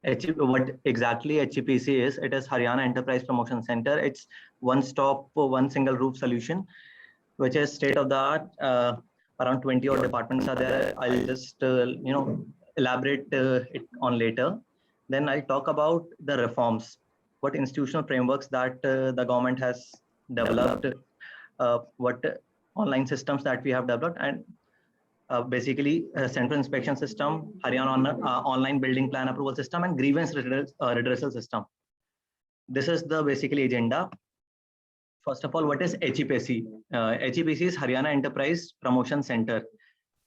What exactly HEPC is? It is Haryana Enterprise Promotion Center. It's one stop, one single roof solution, which is state of the art. Around 20 odd departments are there. I'll just elaborate it on later. Then I'll talk about the reforms, what institutional frameworks that the government has developed, what online systems that we have developed, and basically central inspection system, Haryana online building plan approval system, and grievance redressal system. This is the basically agenda. First of all, what is HEPC? HEPC is Haryana Enterprise Promotion Center.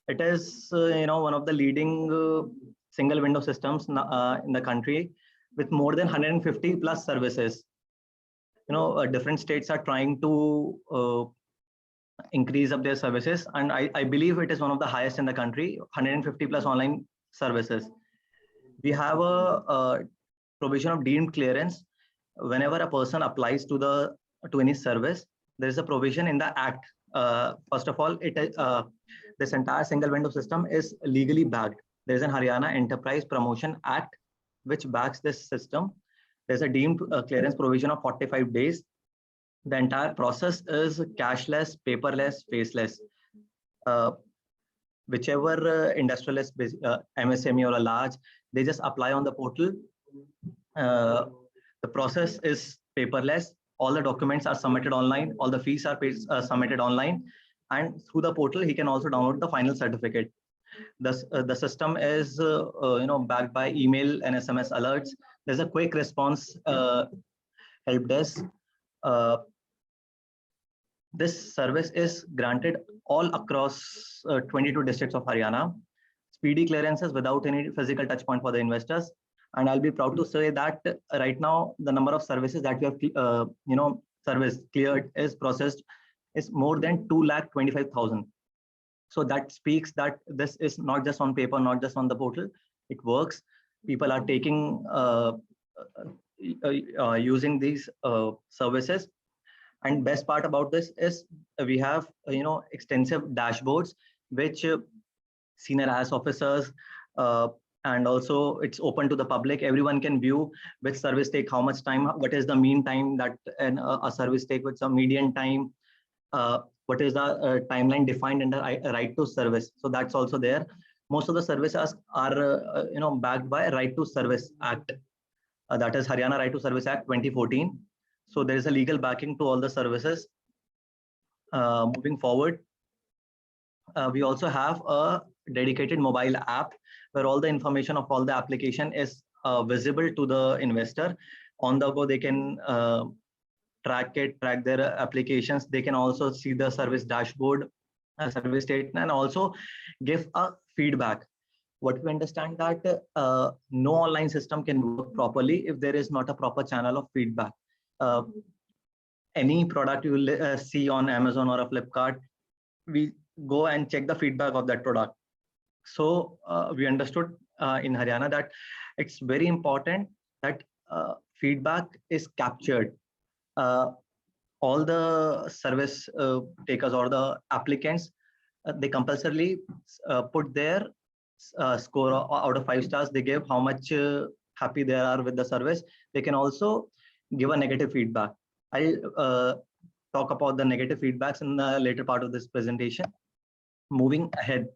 It is one of the leading single window systems in the country, with more than 150 plus services. Different states are trying to increase up their services, and I believe it is one of the highest in the country, 150 plus online services. We have a provision of deemed clearance. Whenever a person applies to any service, there is a provision in the act. First of all, this entire single window system is legally backed. There is an Haryana Enterprise Promotion Act which backs this system. There's a deemed clearance provision of 45 days. The entire process is cashless, paperless, faceless. Whichever industrialist, MSME or a large, they just apply on the portal. The process is paperless. All the documents are submitted online. All the fees are submitted online. And through the portal, he can also download the final certificate. The system is backed by email and SMS alerts. There's a quick response help desk. This service is granted all across 22 districts of Haryana. Speedy clearances without any physical touch point for the investors. And I'll be proud to say that right now, the number of services that we have, service cleared is processed is more than 2,25,000. So that speaks that this is not just on paper, not just on the portal. It works. People are taking, using these services. And best part about this is we have, extensive dashboards, which senior IAS officers, and also it's open to the public. Everyone can view which service take how much time, what is the mean time that a service take, what's the median time, what is the timeline defined under right to service. So that's also there. Most of the services are, backed by Right to Service Act. That is Haryana Right to Service Act 2014. So there is a legal backing to all the services. Moving forward, we also have a dedicated mobile app where all the information of all the application is visible to the investor. On the go, they can track their applications. They can also see the service dashboard, service statement, and also give a feedback. What we understand that no online system can work properly if there is not a proper channel of feedback. Any product you will see on Amazon or a Flipkart, we go and check the feedback of that product. So we understood in Haryana that it's very important that feedback is captured. All the service takers or the applicants, they compulsorily put their score out of 5 stars. They give how much happy they are with the service. They can also give a negative feedback. I'll talk about the negative feedbacks in the later part of this presentation. Moving ahead,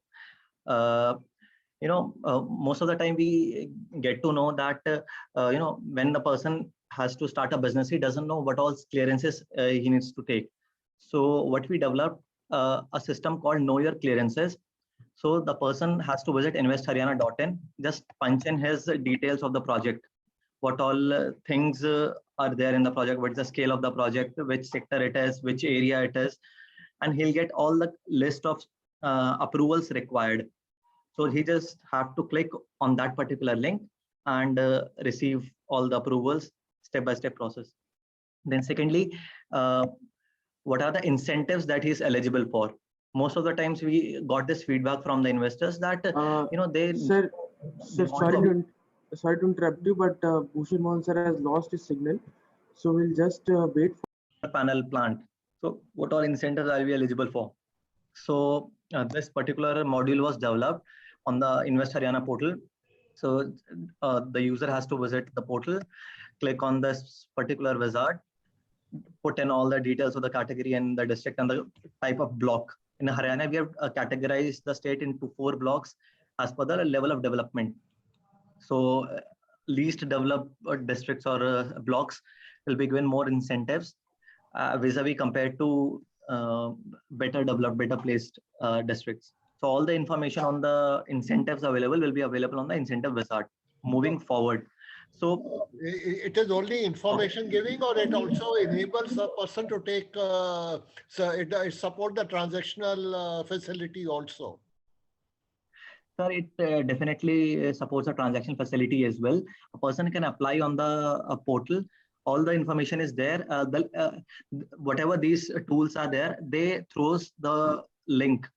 most of the time we get to know that when the person has to start a business, he doesn't know what all clearances he needs to take. So what we developed a system called Know Your Clearances. So the person has to visit investharyana.in, just punch in his details of the project, what all things are there in the project, what is the scale of the project, which sector it is, which area it is, and he'll get all the list of approvals required. So he just have to click on that particular link and receive all the approvals, step-by-step process. Then secondly, what are the incentives that he's eligible for? Most of the times we got this feedback from the investors that they sir, sorry to interrupt you, but Bhushan Mohan sir has lost his signal, so we'll just wait for panel plant. So what all incentives are we eligible for? So this particular module was developed on the Invest Haryana portal. So the user has to visit the portal, click on this particular wizard, put in all the details of the category and the district and the type of block. In Haryana, we have categorized the state into 4 blocks as per the level of development. So least developed districts or blocks will be given more incentives vis-a-vis compared to better developed, better placed districts. So all the information on the incentives available will be available on the incentive wizard moving forward. So it is only information giving, or it also enables a person to take, so it support the transactional facility also. sir, it definitely supports a transaction facility as well. A person can apply on the portal. All the information is there. Whatever these tools are there, they throws the link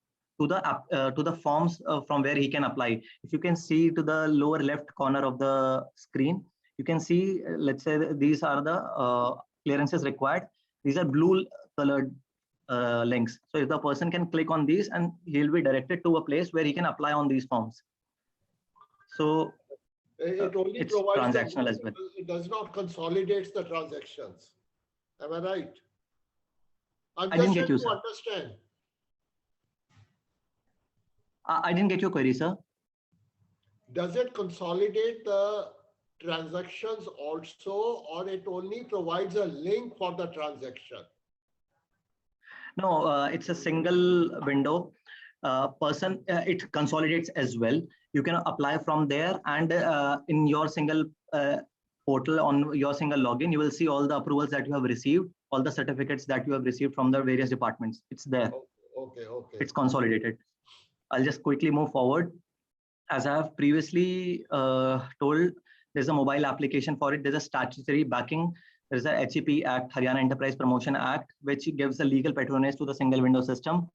to the app, to the forms from where he can apply. If you can see to the lower left corner of the screen, you can see, let's say these are the clearances required. These are blue colored links. So if the person can click on these, and he'll be directed to a place where he can apply on these forms. So It only it's provides transactional as well. It does not consolidate the transactions. Am I right? I'm I just didn't get trying you, to sir. understand. I didn't get your query, sir. Does it consolidate the transactions also, or it only provides a link for the transaction? No, it's a single window. It consolidates as well. You can apply from there, and in your single portal, on your single login, you will see all the approvals that you have received, all the certificates that you have received from the various departments. It's there. Okay. It's consolidated. I'll just quickly move forward. As I have previously told, there's a mobile application for it. There's a statutory backing. There's a HEP Act, Haryana Enterprise Promotion Act, which gives a legal patronage to the single window system.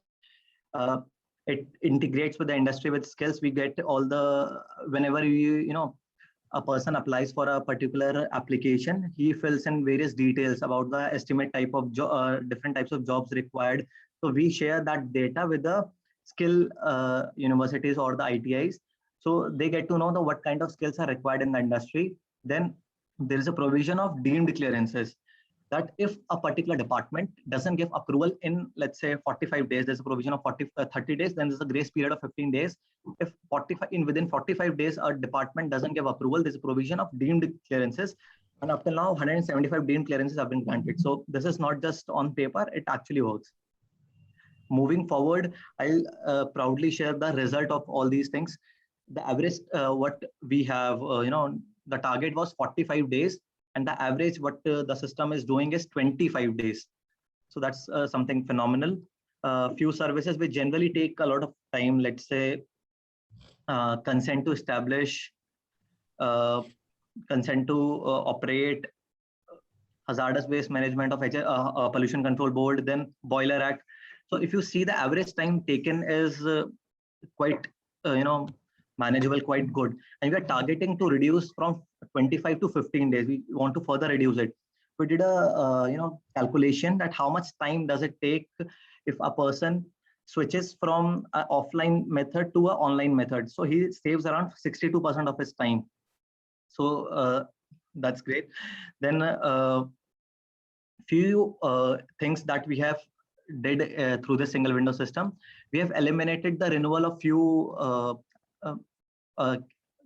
It integrates with the industry with skills. We get all the, whenever a person applies for a particular application, he fills in various details about the estimate type of different types of jobs required. So we share that data with the skill universities or the ITIs. So they get to know what kind of skills are required in the industry. Then there is a provision of deemed clearances, that if a particular department doesn't give approval in, let's say, 45 days, there's a provision of 30 days, then there's a grace period of 15 days. If within 45 days, a department doesn't give approval, there's a provision of deemed clearances. And up till now, 175 deemed clearances have been granted. So this is not just on paper, it actually works. Moving forward, I'll proudly share the result of all these things. The average, what we have, the target was 45 days, and the average what the system is doing is 25 days. So that's something phenomenal. Few services which generally take a lot of time, let's say consent to establish, consent to operate, hazardous waste management of pollution control board, then boiler act. So if you see, the average time taken is quite manageable, quite good, and we are targeting to reduce from 25 to 15 days. We want to further reduce it. We did a calculation that how much time does it take if a person switches from an offline method to an online method. So he saves around 62% of his time. So that's great. Then few things that we have did through the single window system. We have eliminated the renewal of few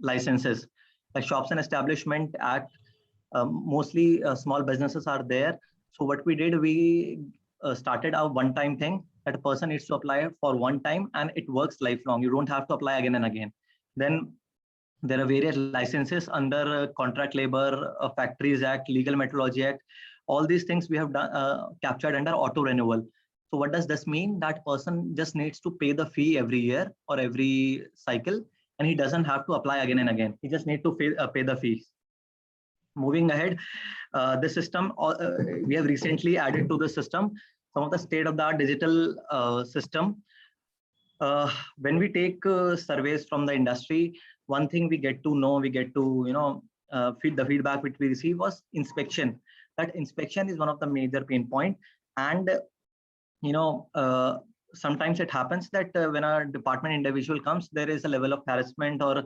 licenses, like Shops and Establishment Act. Mostly small businesses are there. So what we did, we started a one-time thing that a person needs to apply for one time, and it works lifelong. You don't have to apply again and again. Then there are various licenses under Contract Labor, Factories Act, Legal Metrology Act. All these things we have done, captured under auto renewal. So what does this mean? That person just needs to pay the fee every year or every cycle, and he doesn't have to apply again and again. He just needs to pay the fees. Moving ahead, the system, we have recently added to the system some of the state-of-the-art digital system. When we take surveys from the industry, one thing we get to know, we get to the feedback which we receive was inspection. That inspection is one of the major pain point, and sometimes it happens that when a department individual comes, there is a level of harassment or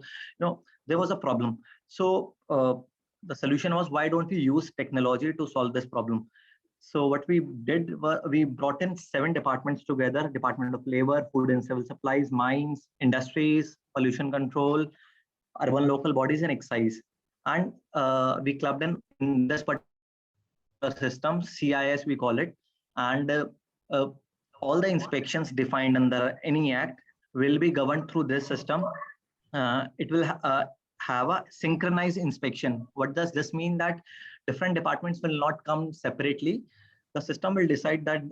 there was a problem. So the solution was, why don't we use technology to solve this problem? So what we did was we brought in 7 departments together: Department of Labor, Food and Civil Supplies, Mines, Industries, Pollution Control, Urban Local Bodies, and Excise. And we clubbed in this particular system, CIS we call it. And uh, all the inspections defined under any act will be governed through this system. It will have a synchronized inspection. What does this mean? That different departments will not come separately. The system will decide that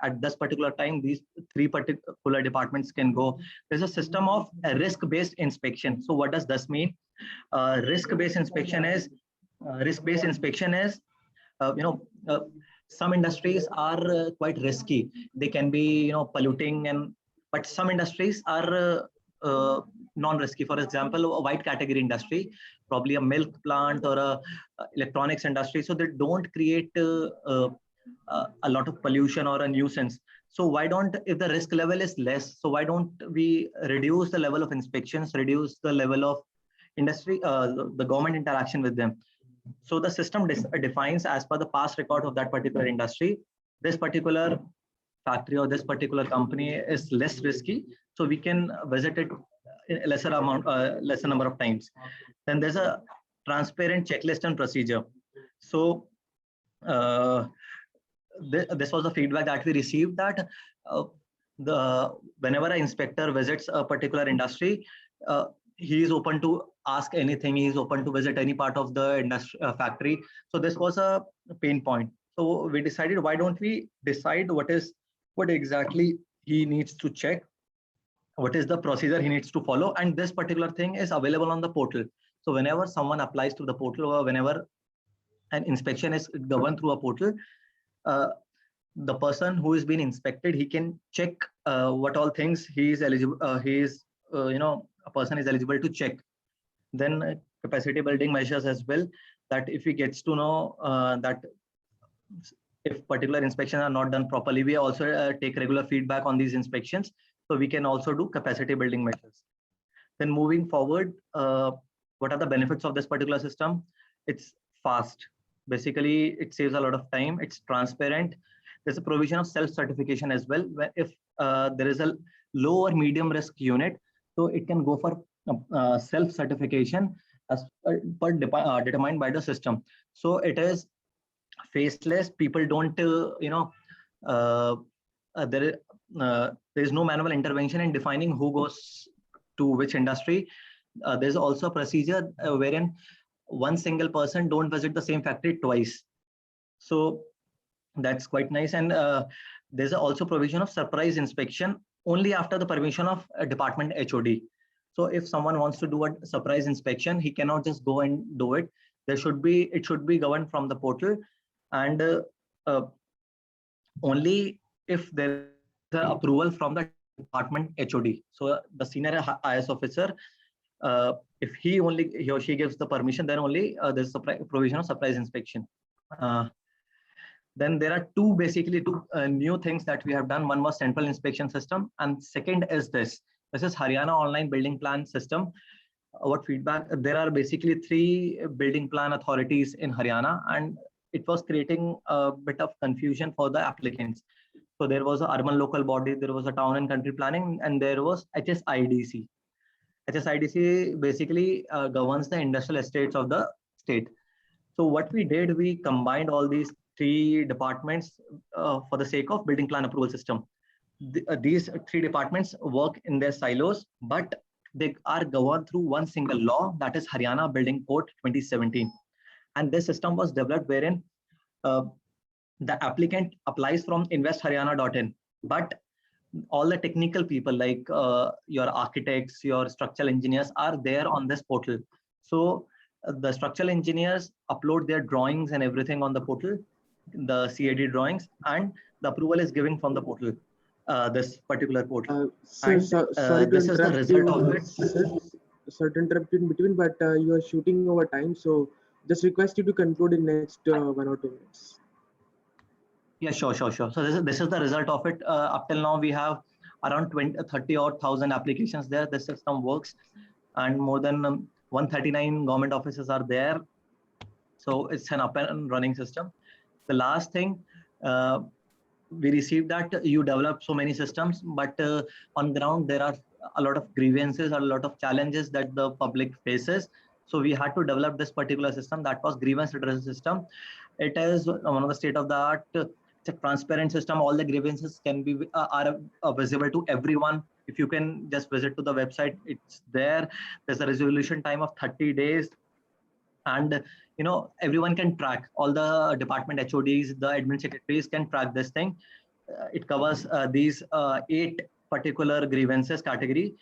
at this particular time, these 3 particular departments can go. There's a system of a risk-based inspection. So what does this mean? Risk-based inspection is some industries are quite risky. They can be polluting, but some industries are non-risky. For example, a white category industry, probably a milk plant or a electronics industry. So they don't create a lot of pollution or a nuisance. So why don't, if the risk level is less, so why don't we reduce the level of inspections, reduce the level of industry, the government interaction with them? So the system defines, as per the past record of that particular industry, this particular factory or this particular company is less risky, so we can visit it in a lesser number of times. Then there's a transparent checklist and procedure. So this was the feedback that we received, that whenever an inspector visits a particular industry, he is open to ask anything. He is open to visit any part of the industry factory. So this was a pain point. So we decided, why don't we decide what exactly he needs to check, what is the procedure he needs to follow, and this particular thing is available on the portal. So whenever someone applies to the portal, or whenever an inspection is governed through a portal, the person who is being inspected, he can check what all things he is eligible. A person is eligible to check. Then capacity building measures as well. That if he gets to know that if particular inspections are not done properly, we also take regular feedback on these inspections. So we can also do capacity building measures. Then moving forward, what are the benefits of this particular system? It's fast. Basically, it saves a lot of time. It's transparent. There's a provision of self-certification as well. If there is a low or medium risk unit, so it can go for self-certification as determined by the system. So it is faceless. People don't, there is no manual intervention in defining who goes to which industry. There's also a procedure wherein one single person don't visit the same factory twice. So that's quite nice. And there's also provision of surprise inspection only after the permission of a department HOD. So if someone wants to do a surprise inspection, he cannot just go and do it. It should be governed from the portal, and only if there is an approval from the department HOD. So the senior IS officer, if he or she gives the permission, then only there's a provision of surprise inspection. Then there are basically two new things that we have done. One was central inspection system, and second is this. This is Haryana Online Building Plan System. What feedback? There are basically 3 building plan authorities in Haryana, and it was creating a bit of confusion for the applicants. So there was an urban local body, there was a town and country planning, and there was HSIDC. HSIDC basically governs the industrial estates of the state. So what we did, we combined all these 3 departments for the sake of building plan approval system. These 3 departments work in their silos, but they are governed through one single law, that is Haryana Building Code 2017. And this system was developed wherein the applicant applies from investharyana.in, but all the technical people like your architects, your structural engineers are there on this portal. So the structural engineers upload their drawings and everything on the portal, the CAD drawings, and the approval is given from the portal, this particular portal. Sorry to this is the interrupt result of it. Sorry to interrupt in between, but you are shooting over time, so just request you to conclude in next 1 or 2 minutes. Yeah, sure. So this is the result of it. Up till now, we have around 30,000 applications there. The system works, and more than 139 government offices are there. So it's an up and running system. The last thing, we received that you develop so many systems, but on ground there are a lot of grievances or a lot of challenges that the public faces. So we had to develop this particular system, that was grievance redressal system. It is one of the state of the art. It's a transparent system. All the grievances can be are visible to everyone. If you can just visit to the website, it's there. There's a resolution time of 30 days, and everyone can track. All the department HODs, the admin secretaries can track this thing. It covers these 8 particular grievances category: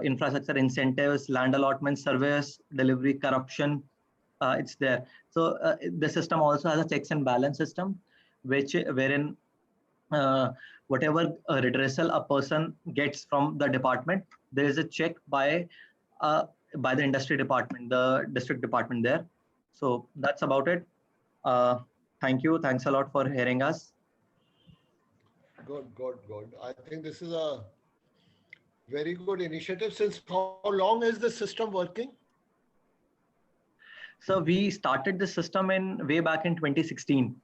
infrastructure, incentives, land allotment, service delivery, corruption. It's there. So the system also has a checks and balance system, wherein whatever redressal a person gets from the department, there is a check by the industry department, the district department there. So that's about it. Thank you. Thanks a lot for hearing us. Good. I think this is a very good initiative. Since how long is the system working? So we started the system way back in 2016.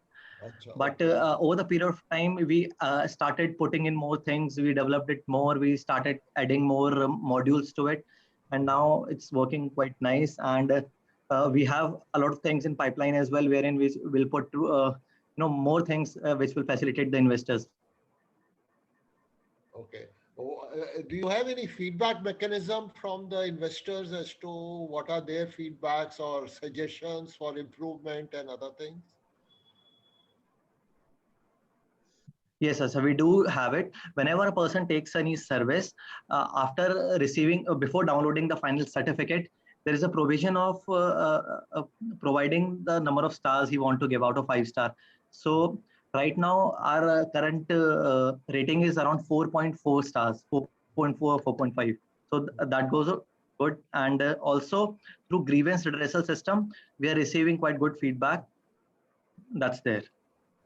But over the period of time, we started putting in more things. We developed it more. We started adding more modules to it, and now it's working quite nice. And we have a lot of things in pipeline as well, wherein we will put more things which will facilitate the investors. Okay. Do you have any feedback mechanism from the investors as to what are their feedbacks or suggestions for improvement and other things? Yes, sir. So we do have it. Whenever a person takes any service, after receiving, before downloading the final certificate, there is a provision of providing the number of stars he want to give out of 5-star. So right now, our current rating is around 4.4 stars, 4.4 or 4.5. So that goes good. And also through grievance redressal system, we are receiving quite good feedback. That's there.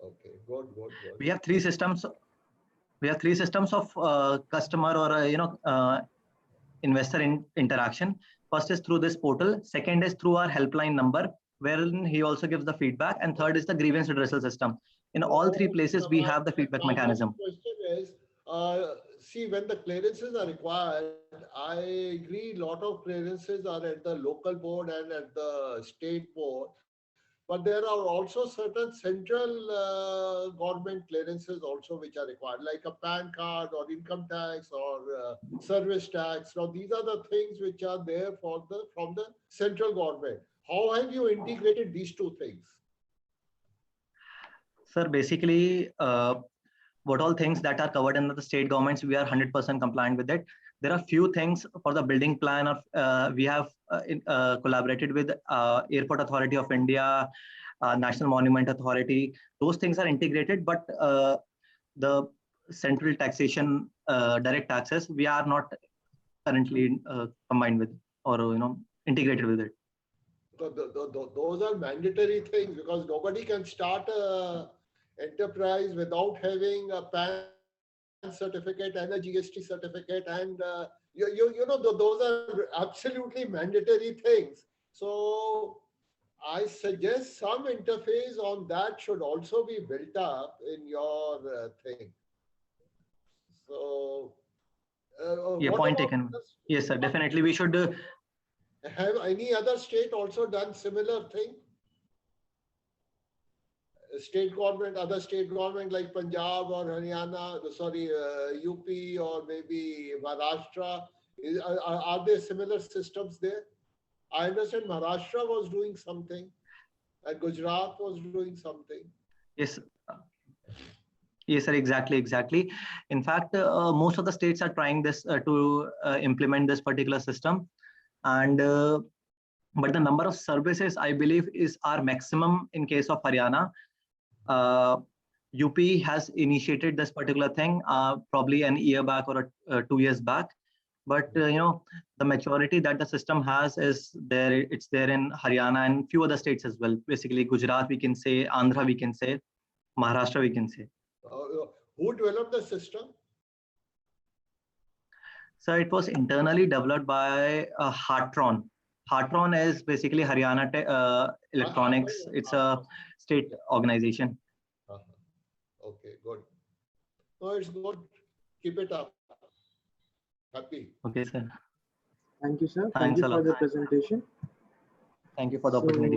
Okay, good. We have 3 systems. We have 3 systems of customer or investor interaction. First is through this portal. Second is through our helpline number, wherein he also gives the feedback. And third is the grievance redressal system. In all 3 places, we have the feedback mechanism. Question is, see, when the clearances are required, I agree, a lot of clearances are at the local board and at the state board. But there are also certain central government clearances also which are required, like a PAN card or income tax or service tax. Now, these are the things which are there from the central government. How have you integrated these 2 things? Sir, basically, what all things that are covered under the state governments, we are 100% compliant with it. There are few things for the building plan of, we have collaborated with Airport Authority of India, National Monument Authority. Those things are integrated, but the central taxation, direct taxes, we are not currently combined with or integrated with it. Those are mandatory things, because nobody can start a enterprise without having a PAN certificate and a GST certificate, and those are absolutely mandatory things. So I suggest some interface on that should also be built up in your thing. So yeah, point taken. Yes, sir. Definitely, we should. Have any other state also done similar thing? State government, other state government like Punjab or Haryana, UP or maybe Maharashtra, are there similar systems there? I understand Maharashtra was doing something and Gujarat was doing something. Yes. Yes, sir, exactly. In fact, most of the states are trying this to implement this particular system. And but the number of services, I believe, is our maximum in case of Haryana. UP has initiated this particular thing probably an year back or 2 years back. But the maturity that the system has is there. It's there in Haryana and few other states as well. Basically, Gujarat, we can say, Andhra, we can say, Maharashtra, we can say. Who developed the system? So it was internally developed by Heartron. Heartron is basically Haryana Electronics. It's a state organization. Okay, good. No, it's good. Keep it up. Happy. Okay, sir. Thank you, sir. Thanks Thank you a for lot. the presentation. Thank you for the So- opportunity.